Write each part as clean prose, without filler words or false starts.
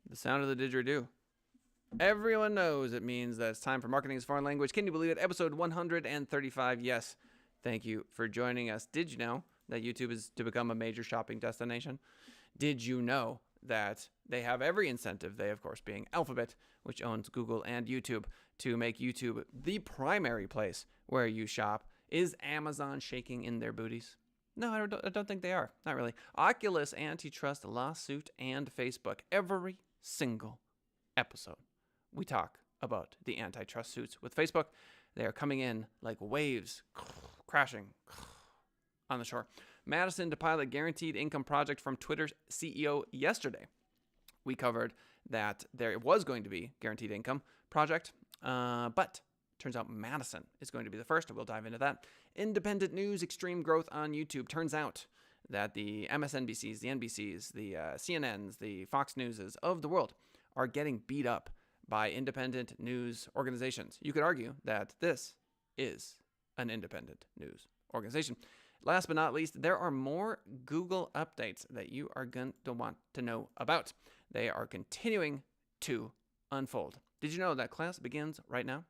The sound of the didgeridoo. Everyone knows it means that it's time for Marketing as a Foreign Language. Can you believe it? Episode 135. Yes. Thank you for joining us. Did you know that YouTube is to become a major shopping destination? Did you know that they have every incentive, they of course being Alphabet, which owns Google and YouTube, to make YouTube the primary place where you shop? Is Amazon shaking in their booties? No, I don't think they are. Not really. Oculus, Antitrust, lawsuit, and Facebook. Every single episode, we talk about the antitrust suits with Facebook. They are coming in like waves, crashing on the shore. Madison to pilot guaranteed income project from Twitter's CEO yesterday. We covered that there was going to be guaranteed income project, but turns out Madison is going to be the first. We'll dive into that. Independent news, extreme growth on YouTube. Turns out that the MSNBCs, the NBCs, the CNNs, the Fox Newses of the world are getting beat up by independent news organizations. You could argue that this is an independent news organization. Last but not least, there are more Google updates that you are going to want to know about. They are continuing to unfold. Did you know that class begins right now?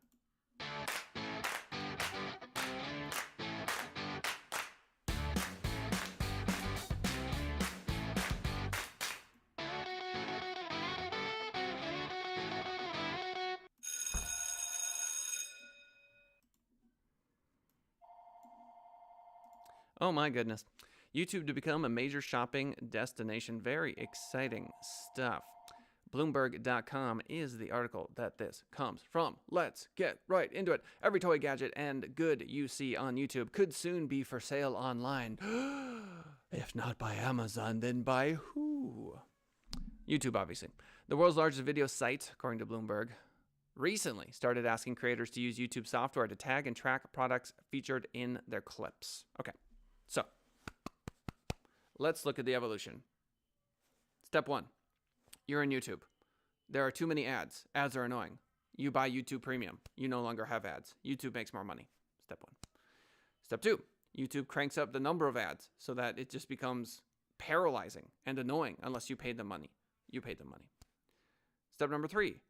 Oh my goodness. YouTube to become a major shopping destination. Very exciting stuff. Bloomberg.com is the article that this comes from. Let's get right into it. Every toy, gadget, and good you see on YouTube could soon be for sale online. If not by Amazon, then by who? YouTube, obviously. The world's largest video site, according to Bloomberg, recently started asking creators to use YouTube software to tag and track products featured in their clips. Okay, so let's look at the evolution. Step one. You're in YouTube. There are too many ads. Ads are annoying. You buy YouTube Premium. You no longer have ads. YouTube makes more money. Step one. Step two. YouTube cranks up the number of ads so that it just becomes paralyzing and annoying unless you paid them money. You paid them money. Step number three.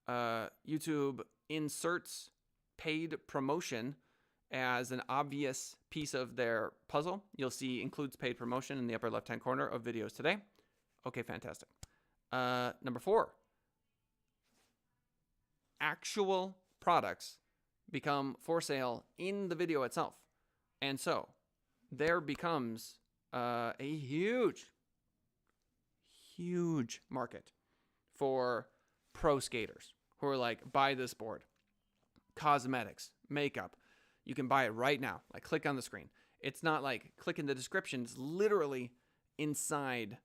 YouTube inserts paid promotion as an obvious piece of their puzzle. You'll see includes paid promotion in the upper left-hand corner of videos today. Okay, fantastic. Number four, actual products become for sale in the video itself. And so there becomes a huge market for pro skaters who are like, buy this board. Cosmetics, makeup. You can buy it right now. Like, click on the screen. It's not like click in the description. It's literally inside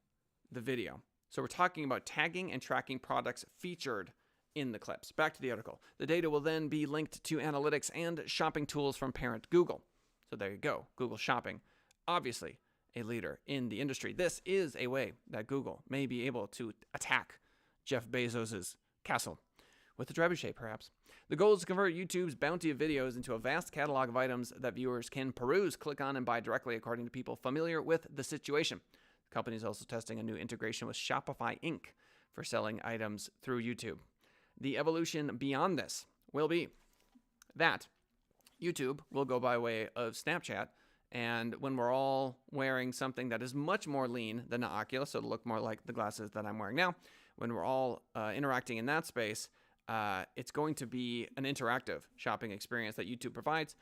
the video. So we're talking about tagging and tracking products featured in the clips. Back to the article. The data will then be linked to analytics and shopping tools from parent Google. So there you go. Google Shopping, obviously a leader in the industry. This is a way that Google may be able to attack Jeff Bezos's castle with a trebuchet, perhaps. The goal is to convert YouTube's bounty of videos into a vast catalog of items that viewers can peruse, click on, and buy directly according to people familiar with the situation. The company is also testing a new integration with Shopify Inc. for selling items through YouTube. The evolution beyond this will be that YouTube will go by way of Snapchat, and when we're all wearing something that is much more lean than the Oculus, so it'll look more like the glasses that I'm wearing now, when we're all interacting in that space, it's going to be an interactive shopping experience that YouTube provides.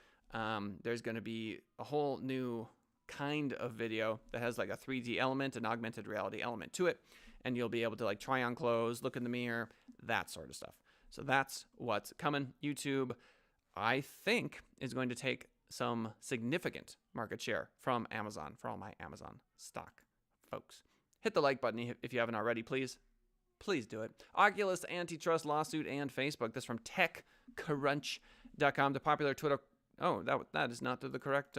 There's going to be a whole new kind of video that has like a 3D element, an augmented reality element to it, and you'll be able to like try on clothes, look in the mirror, that sort of stuff. So that's what's coming. YouTube, I think, is going to take some significant market share from Amazon for all my Amazon stock folks. Hit the like button if you haven't already, please. Please do it. Oculus, Antitrust, lawsuit, and Facebook. This from TechCrunch.com. The popular Twitter... Oh, that is not the correct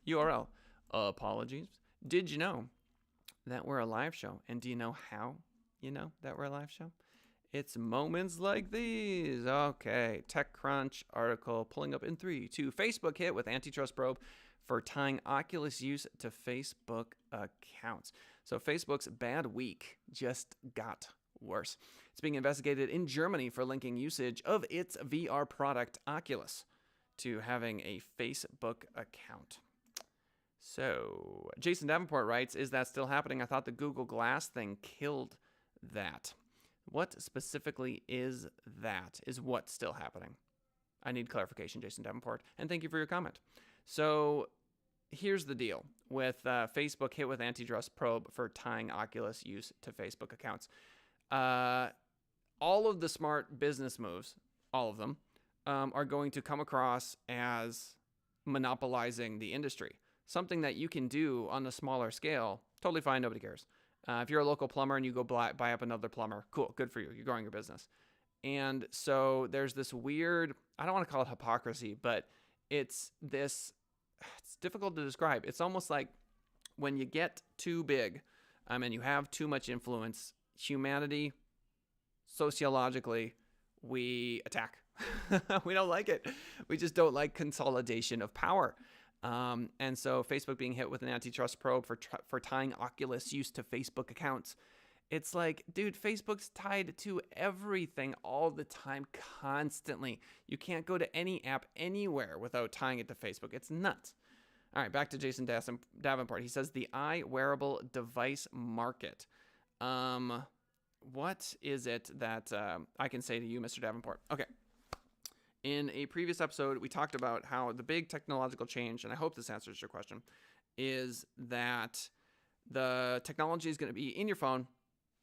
URL. Apologies. Did you know that we're a live show? And do you know how you know that we're a live show? It's moments like these. Okay. TechCrunch article pulling up in 3, 2. Facebook hit with antitrust probe for tying Oculus use to Facebook accounts. So Facebook's bad week just got worse. It's being investigated in Germany for linking usage of its VR product Oculus to having a Facebook account. So, Jason Davenport writes, is that still happening? I thought the Google Glass thing killed that. What specifically is that? Is what still happening? I need clarification, Jason Davenport. And thank you for your comment. So, here's the deal with Facebook hit with antitrust probe for tying Oculus use to Facebook accounts. All of the smart business moves, all of them, are going to come across as monopolizing the industry. Something that you can do on a smaller scale, totally fine, nobody cares. If you're a local plumber and you go buy up another plumber, cool, good for you, you're growing your business. And so there's this weird, I don't want to call it hypocrisy, but it's difficult to describe. It's almost like when you get too big and you have too much influence, humanity, sociologically, we attack. We don't like it. We just don't like consolidation of power. And so Facebook being hit with an antitrust probe for tying Oculus use to Facebook accounts. It's like, dude, Facebook's tied to everything all the time, constantly. You can't go to any app anywhere without tying it to Facebook. It's nuts. All right, back to Jason Davenport. He says the wearable device market. What is it that I can say to you, Mr. Davenport? Okay. In a previous episode, we talked about how the big technological change, and I hope this answers your question, is that the technology is going to be in your phone.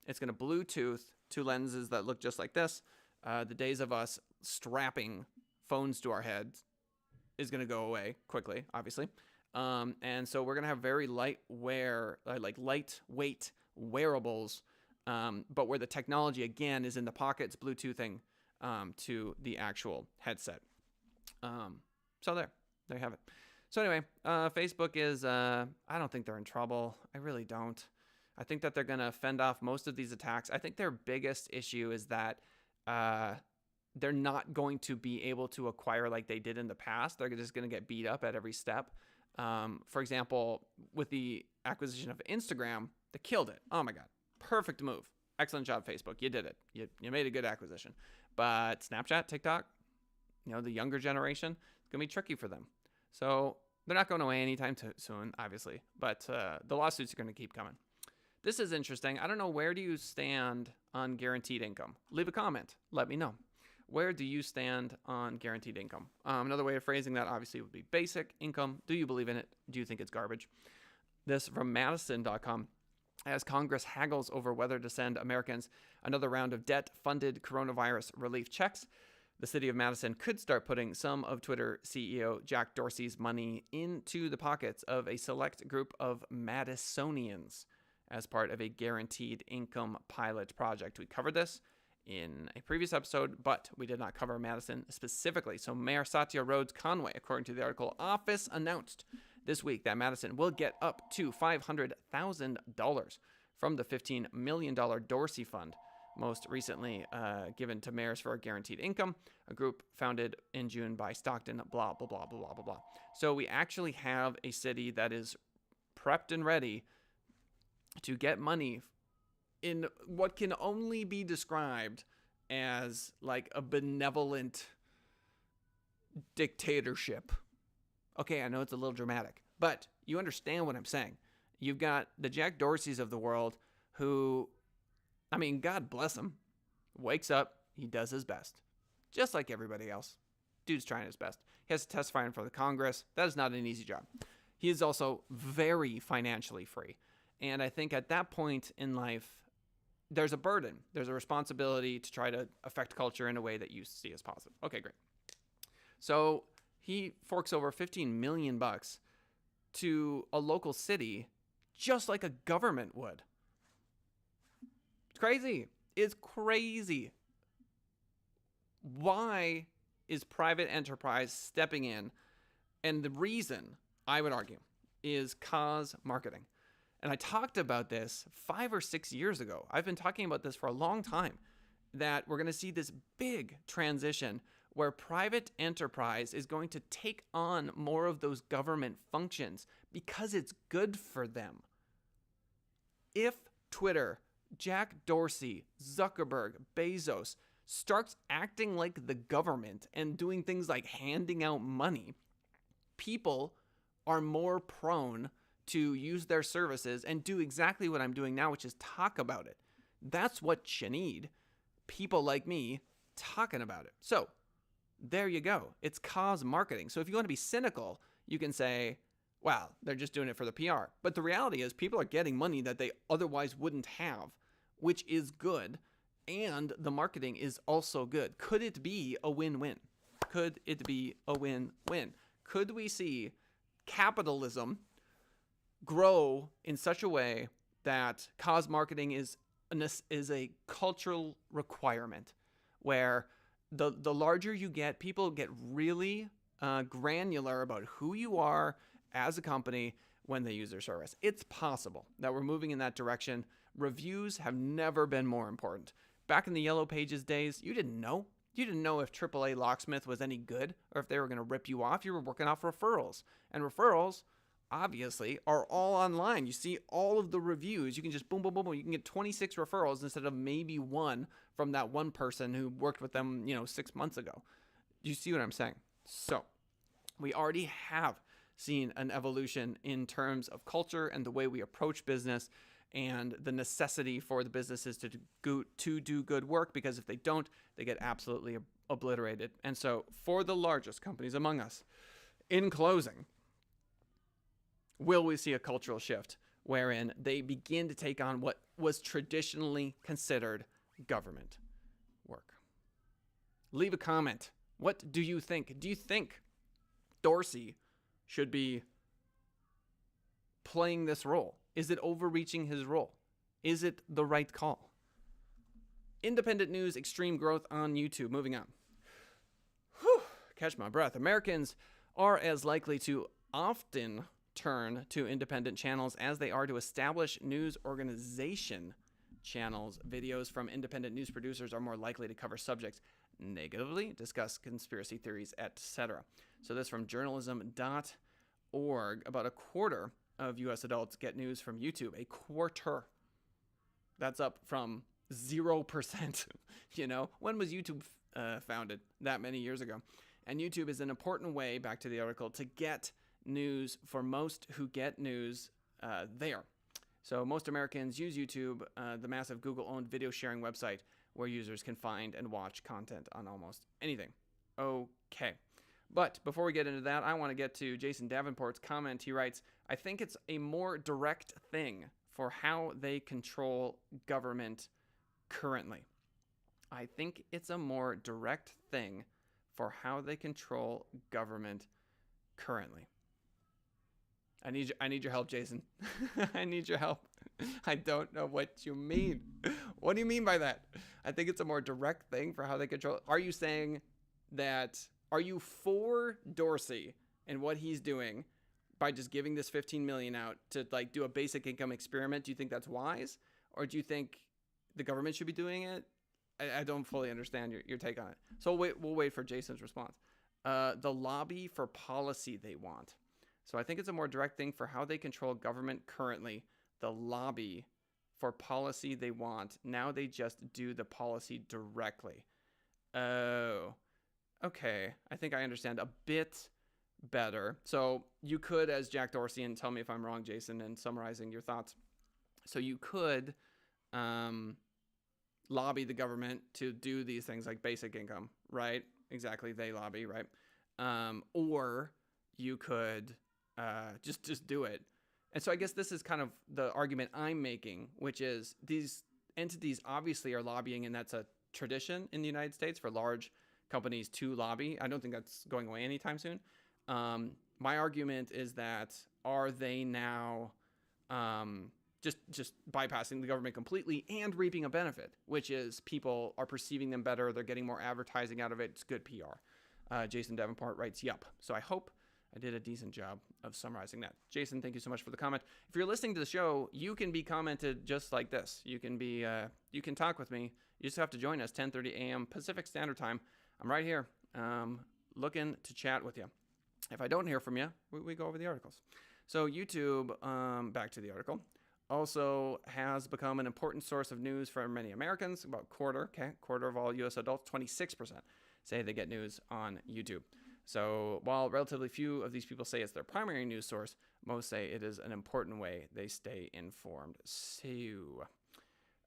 It's going to Bluetooth two lenses that look just like this. The days of us strapping phones to our heads is going to go away quickly, obviously. And so we're going to have very lightweight wearables, but where the technology, again, is in the pockets, Bluetoothing to the actual headset. So there you have it. So anyway, Facebook is, I don't think they're in trouble. I really don't. I think that they're going to fend off most of these attacks. I think their biggest issue is that they're not going to be able to acquire like they did in the past. They're just going to get beat up at every step. For example, with the acquisition of Instagram, they killed it. Oh my God. Perfect move. Excellent job, Facebook. You did it. You made a good acquisition. But Snapchat, TikTok, the younger generation, it's going to be tricky for them. So they're not going away anytime soon, obviously. But the lawsuits are going to keep coming. This is interesting. I don't know, where do you stand on guaranteed income? Leave a comment. Let me know. Where do you stand on guaranteed income? Another way of phrasing that obviously would be basic income. Do you believe in it? Do you think it's garbage? This from Madison.com. As Congress haggles over whether to send Americans another round of debt-funded coronavirus relief checks, the city of Madison could start putting some of Twitter CEO Jack Dorsey's money into the pockets of a select group of Madisonians as part of a guaranteed income pilot project. We covered this in a previous episode, but we did not cover Madison specifically. So Mayor Satya Rhodes Conway, according to the article, office announced this week that Madison will get up to $500,000 from the $15 million Dorsey Fund, most recently given to mayors for a guaranteed income, a group founded in June by Stockton, blah, blah, blah, blah, blah, blah, blah. So we actually have a city that is prepped and ready to get money in what can only be described as like a benevolent dictatorship. Okay, I know it's a little dramatic, but you understand what I'm saying. You've got the Jack Dorseys of the world who, I mean, God bless him, wakes up, he does his best, just like everybody else. Dude's trying his best. He has to testify in front of the Congress. That is not an easy job. He is also very financially free. And I think at that point in life, there's a burden. There's a responsibility to try to affect culture in a way that you see as positive. Okay, great. So he forks over $15 million to a local city, just like a government would. It's crazy. It's crazy. Why is private enterprise stepping in? And the reason, I would argue, is cause marketing. And I talked about this 5 or 6 years ago. I've been talking about this for a long time, that we're going to see this big transition where private enterprise is going to take on more of those government functions because it's good for them. If Twitter Jack Dorsey, Zuckerberg, Bezos starts acting like the government and doing things like handing out money, people are more prone to use their services and do exactly what I'm doing now, which is talk about it. That's what you need. People like me talking about it. So there you go. It's cause marketing. So if you want to be cynical, you can say, well, they're just doing it for the PR. But the reality is people are getting money that they otherwise wouldn't have, which is good. And the marketing is also good. Could it be a win-win? Could it be a win-win? Could we see capitalism grow in such a way that cause marketing is a cultural requirement, where the larger you get, people get really granular about who you are as a company when they use their service? It's possible that we're moving in that direction. Reviews have never been more important. Back in the Yellow Pages days, you didn't know. You didn't know if AAA Locksmith was any good or if they were going to rip you off. You were working off referrals. And referrals, obviously, are all online. You see all of the reviews. You can just boom, boom, boom, boom. You can get 26 referrals instead of maybe one from that one person who worked with them, 6 months ago. Do you see what I'm saying? So we already have seen an evolution in terms of culture and the way we approach business and the necessity for the businesses to do good work, because if they don't, they get absolutely obliterated. And so for the largest companies among us, in closing, will we see a cultural shift wherein they begin to take on what was traditionally considered government work? Leave a comment. What do you think? Do you think Dorsey should be playing this role? Is it overreaching his role? Is it the right call? Independent news, extreme growth on YouTube. Moving on. Whew, catch my breath. Americans are as likely to often turn to independent channels as they are to establish news organization channels. Videos from independent news producers are more likely to cover subjects negatively, discuss conspiracy theories, etc. So this from journalism.org. About a quarter of U.S. adults get news from YouTube. A quarter. That's up from 0%. When was YouTube founded? That many years ago. And YouTube is an important way, back to the article, to get news for most who get news there. So most Americans use YouTube, the massive Google-owned video sharing website where users can find and watch content on almost anything. Okay. But before we get into that, I want to get to Jason Davenport's comment. He writes, I think it's a more direct thing for how they control government currently. I think it's a more direct thing for how they control government currently. I need your help, Jason. I need your help. I don't know what you mean. What do you mean by that? I think it's a more direct thing for how they control. Are you saying that, are you for Dorsey and what he's doing by just giving this $15 million out to do a basic income experiment? Do you think that's wise? Or do you think the government should be doing it? I don't fully understand your take on it. So we'll wait for Jason's response. The lobby for policy they want. So I think it's a more direct thing for how they control government currently. The lobby for policy they want. Now they just do the policy directly. Oh, okay. I think I understand a bit better. So you could, as Jack Dorsey, and tell me if I'm wrong, Jason, in summarizing your thoughts. So you could lobby the government to do these things like basic income, right? Exactly. They lobby, right? Or you could just do it. And so I guess this is kind of the argument I'm making, which is these entities obviously are lobbying, and that's a tradition in the United States for large companies to lobby. I don't think that's going away anytime soon. My argument is that, are they now just bypassing the government completely and reaping a benefit, which is people are perceiving them better. They're getting more advertising out of it. It's good PR. Jason Davenport writes, yup. So I hope I did a decent job of summarizing that. Jason, thank you so much for the comment. If you're listening to the show, you can be commented just like this. You can talk with me. You just have to join us 10:30 a.m. Pacific Standard Time. I'm right here, looking to chat with you. If I don't hear from you, we go over the articles. So YouTube, back to the article. also has become an important source of news for many Americans. About quarter of all U.S. adults, 26%, say they get news on YouTube. So while relatively few of these people say it's their primary news source, most say it is an important way they stay informed. So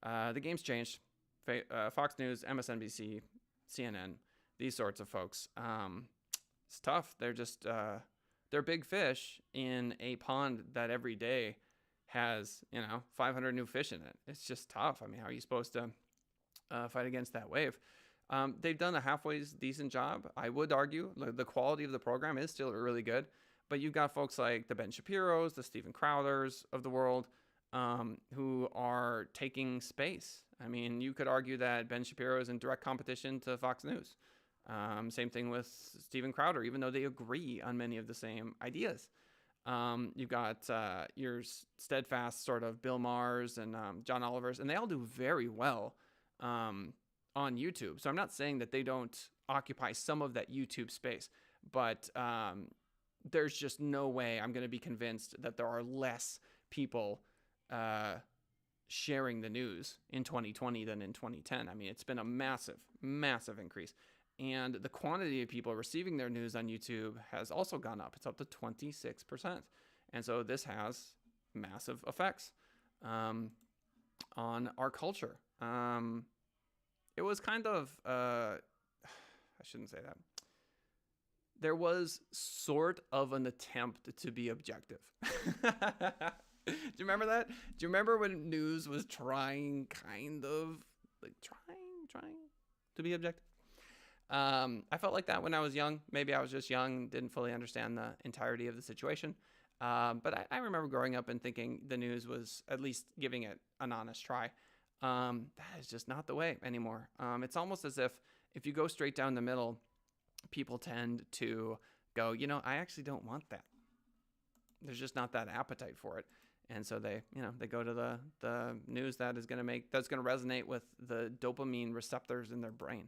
the game's changed. Fox News, MSNBC, CNN, these sorts of folks. It's tough. They're just they're big fish in a pond that every day has 500 new fish in it. It's just tough. I mean, how are you supposed to fight against that wave? They've done a halfway decent job. I would argue the quality of the program is still really good, but you've got folks like the Ben Shapiro's, the Steven Crowthers of the world, who are taking space. I mean, you could argue that Ben Shapiro is in direct competition to Fox News. Same thing with Steven Crowther, even though they agree on many of the same ideas. You've got your steadfast sort of Bill Maher's and John Oliver's, and they all do very well on YouTube. So I'm not saying that they don't occupy some of that YouTube space, but there's just no way I'm going to be convinced that there are less people sharing the news in 2020 than in 2010. I mean, it's been a massive, massive increase. And the quantity of people receiving their news on YouTube has also gone up. It's up to 26%. And so this has massive effects on our culture. It was kind of, I shouldn't say that. There was sort of an attempt to be objective. Do you remember that? Do you remember when news was trying to be objective? I felt like that when I was young. Maybe I was just young, didn't fully understand the entirety of the situation. But I remember growing up and thinking the news was at least giving it an honest try. That is just not the way anymore. It's almost as if you go straight down the middle, people tend to go, I actually don't want that. There's just not that appetite for it. And so they go to the news that's going to resonate with the dopamine receptors in their brain.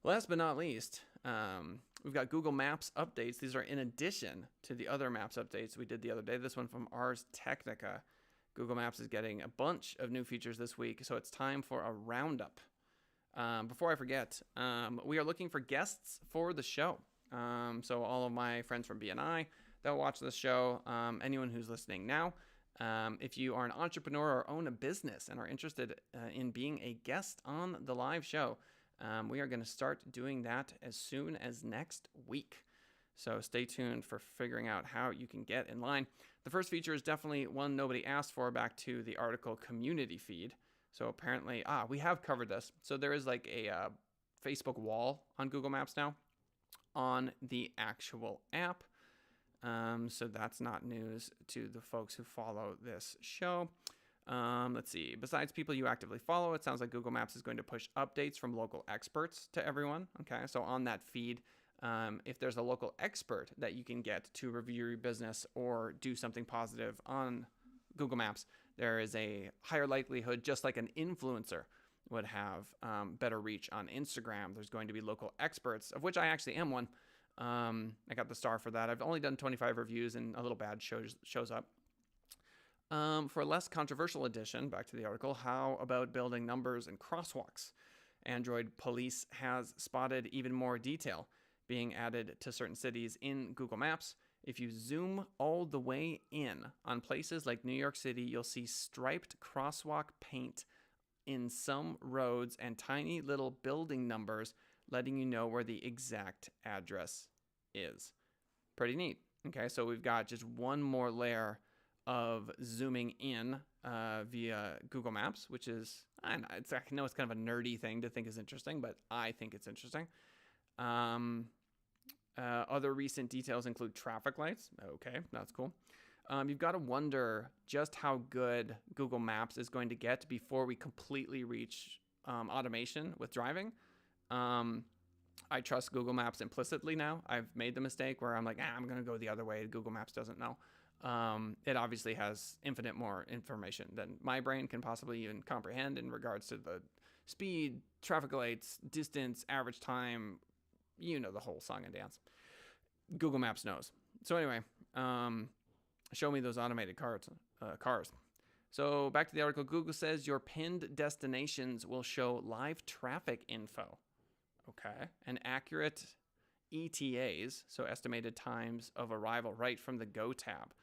Last but not least, we've got Google Maps updates. These are in addition to the other Maps updates we did the other day. This one from Ars Technica. Google Maps is getting a bunch of new features this week, so it's time for a roundup. Before I forget, we are looking for guests for the show. So all of my friends from BNI that watch this show, anyone who's listening now, if you are an entrepreneur or own a business and are interested in being a guest on the live show, we are going to start doing that as soon as next week. So stay tuned for figuring out how you can get in line. The first feature is definitely one nobody asked for, back to the article community feed. So apparently, we have covered this. So there is like a Facebook wall on Google Maps now on the actual app. So that's not news to the folks who follow this show. Let's see. Besides people you actively follow, it sounds like Google Maps is going to push updates from local experts to everyone. Okay, so on that feed, if there's a local expert that you can get to review your business or do something positive on Google Maps, there is a higher likelihood, just like an influencer would have better reach on Instagram. There's going to be local experts, of which I actually am one. I got the star for that. I've only done 25 reviews and a little bad shows up. For a less controversial edition, back to the article, how about building numbers and crosswalks? Android Police has spotted even more detail being added to certain cities in Google Maps. If you zoom all the way in on places like New York City, you'll see striped crosswalk paint in some roads and tiny little building numbers letting you know where the exact address is. Pretty neat. Okay, so we've got just one more layer of zooming in via Google Maps, which is, I know it's kind of a nerdy thing to think is interesting, but I think it's interesting. Other recent details include traffic lights. Okay, that's cool. You've got to wonder just how good Google Maps is going to get before we completely reach automation with driving. I trust Google Maps implicitly now. I've made the mistake where I'm like, I'm going to go the other way. Google Maps doesn't know. It obviously has infinite more information than my brain can possibly even comprehend in regards to the speed, traffic lights, distance, average time, the whole song and dance. Google Maps knows. So anyway, show me those automated cars. So back to the article. Google says your pinned destinations will show live traffic info. Okay. And accurate ETAs, so estimated times of arrival, right from the Go tab,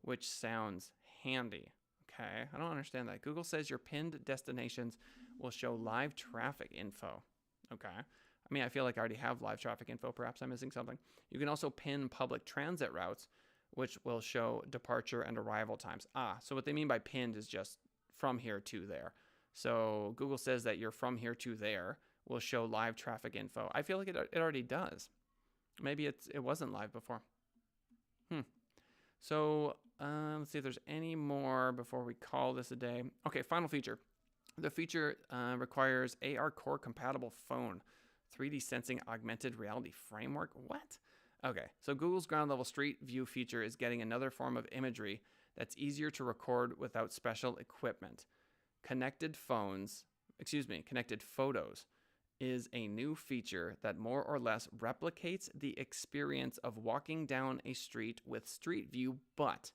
which sounds handy. Okay. I don't understand that. Google says your pinned destinations will show live traffic info. Okay. I mean, I feel like I already have live traffic info. Perhaps I'm missing something. You can also pin public transit routes, which will show departure and arrival times. So what they mean by pinned is just from here to there. So Google says that your from here to there will show live traffic info. I feel like it already does. Maybe it wasn't live before. So let's see if there's any more before we call this a day. Okay, final feature. The feature requires AR Core compatible phone, 3D sensing augmented reality framework. What? Okay, so Google's ground level street view feature is getting another form of imagery that's easier to record without special equipment. Connected photos is a new feature that more or less replicates the experience of walking down a street with Street View, but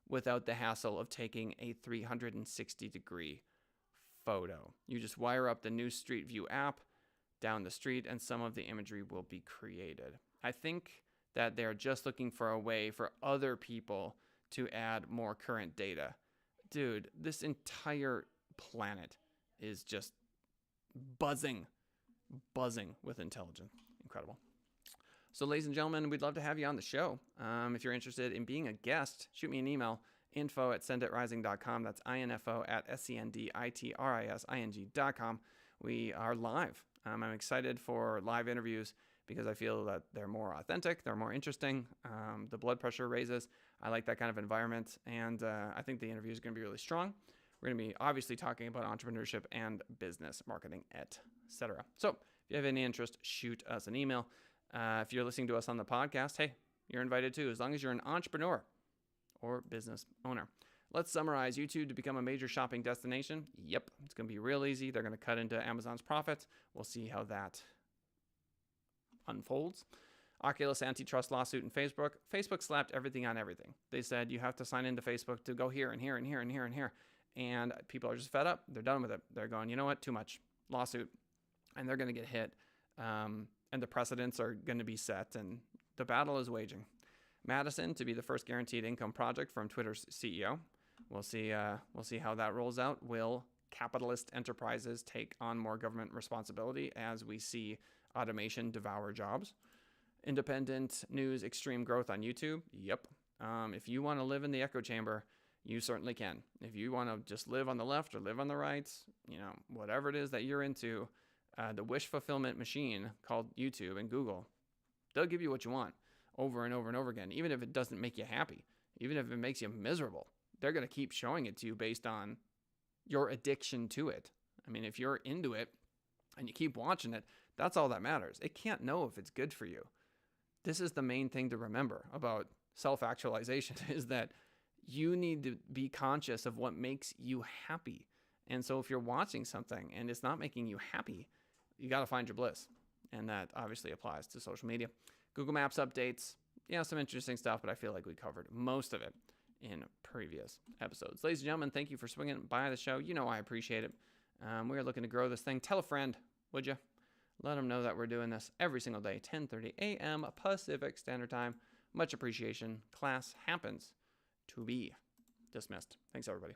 without the hassle of taking a 360-degree photo. You just wire up the new Street View app down the street and some of the imagery will be created. I think that they're just looking for a way for other people to add more current data. Dude, this entire planet is just buzzing with intelligence. Incredible. So ladies and gentlemen, we'd love to have you on the show. If you're interested in being a guest, shoot me an email, info@senditrising.com. That's info@senditrising.com. We are live. I'm excited for live interviews because I feel that they're more authentic, they're more interesting. The blood pressure raises. I like that kind of environment, and I think the interview is going to be really strong. We're going to be obviously talking about entrepreneurship and business marketing, etc. So if you have any interest, shoot us an email. If you're listening to us on the podcast, hey, you're invited too, as long as you're an entrepreneur or business owner. Let's summarize. YouTube to become a major shopping destination. Yep, it's going to be real easy. They're going to cut into Amazon's profits. We'll see how that unfolds. Oculus antitrust lawsuit in Facebook. Facebook slapped everything on everything. They said you have to sign into Facebook to go here and here and here and here and here. And people are just fed up. They're done with it. They're going, you know what? Too much. Lawsuit. And they're going to get hit. And the precedents are going to be set. And the battle is waging. Madison to be the first guaranteed income project from Twitter's CEO. We'll see how that rolls out. Will capitalist enterprises take on more government responsibility as we see automation devour jobs? Independent news, extreme growth on YouTube. Yep. If you want to live in the echo chamber, you certainly can. If you want to just live on the left or live on the right, whatever it is that you're into, the wish fulfillment machine called YouTube and Google, they'll give you what you want over and over and over again, even if it doesn't make you happy, even if it makes you miserable. They're going to keep showing it to you based on your addiction to it. I mean, if you're into it and you keep watching it, that's all that matters. It can't know if it's good for you. This is the main thing to remember about self-actualization is that you need to be conscious of what makes you happy. And so if you're watching something and it's not making you happy, you got to find your bliss. And that obviously applies to social media. Google Maps updates, some interesting stuff, but I feel like we covered most of it in previous episodes. Ladies and gentlemen, thank you for swinging by the show. I appreciate it. We are looking to grow this thing. Tell a friend, would you? Let them know that we're doing this every single day, 10:30 a.m. Pacific Standard Time. Much appreciation. Class happens to be dismissed. Thanks, everybody.